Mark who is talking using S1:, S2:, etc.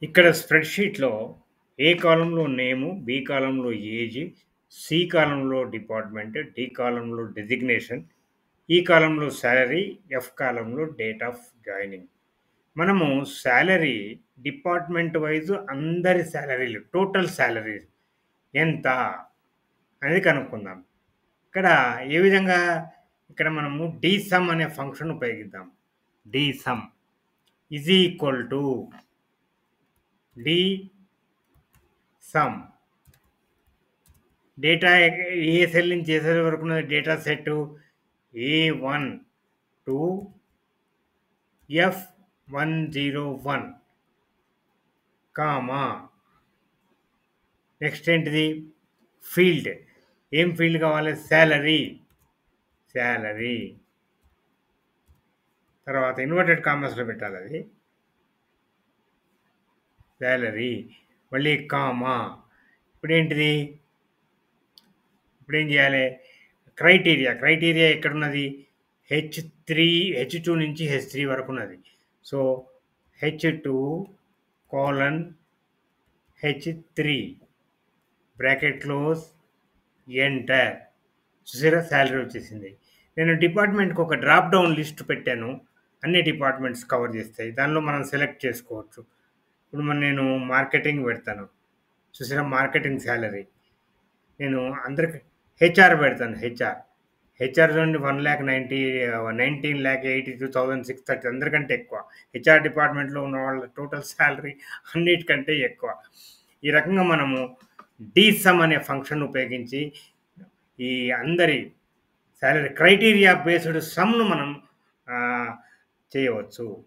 S1: ఇక్కడ స్ప్రెడ్‌షీట్‌లో ఏ కాలమ్‌లో నేము, బి కాలమ్‌లో ఏజ్, సి కాలమ్‌లో డిపార్ట్‌మెంట్, డి కాలమ్‌లో డెసిగ్నేషన్, ఈ కాలమ్‌లో సాలరీ, ఎఫ్ కాలమ్‌లో డేట్ ఆఫ్ జాయినింగ్. మనము సాలరీ డిపార్ట్‌మెంట్ వైస్ అందరి సాలరీలు టోటల్ సాలరీస్ ఎంత అనేది కనుక్కుందాం. ఇక్కడ ఏ విధంగా ఇక్కడ మనము డీసమ్ అనే ఫంక్షన్ ఉపయోగిద్దాం. DSUM is equal to DSUM data ఏ సెల్ నుంచి ఏ సెల్ వరకు ఉన్నది data set A1 to F101 comma next ఏంటిది ఫీల్డ్ ఏం ఫీల్డ్ కావాలి సాలరీ తర్వాత ఇన్వర్టెడ్ కామర్స్లో పెట్టాలి అది సాలరీ మళ్ళీ కామా ఇప్పుడేంటిది ఇప్పుడేం చేయాలి క్రైటీరియా ఎక్కడున్నది H2 నుంచి H3 వరకు ఉన్నది. So H2 colon H3 bracket close enter చూసారా సాలరీ వచ్చేసింది. నేను డిపార్ట్మెంట్కి ఒక డ్రాప్ డౌన్ లిస్ట్ పెట్టాను. అన్ని డిపార్ట్మెంట్స్ కవర్ చేస్తాయి. దానిలో మనం సెలెక్ట్ చేసుకోవచ్చు. ఇప్పుడు నేను మార్కెటింగ్ పెడతాను. చూసారా మార్కెటింగ్ సాలరీ నేను అందరికి హెచ్ఆర్ పెడతాను. హెచ్ఆర్ చూడండి 19,82,630 అందరికంటే ఎక్కువ. హెచ్ఆర్ డిపార్ట్మెంట్లో ఉన్న వాళ్ళ టోటల్ సాలరీ అన్నిటికంటే ఎక్కువ. ఈ రకంగా మనము డీసమ్ అనే ఫంక్షన్ ఉపయోగించి ఈ అందరి సాలరీ క్రైటీరియా బేస్డ్ సమ్ను మనం చేయవచ్చు.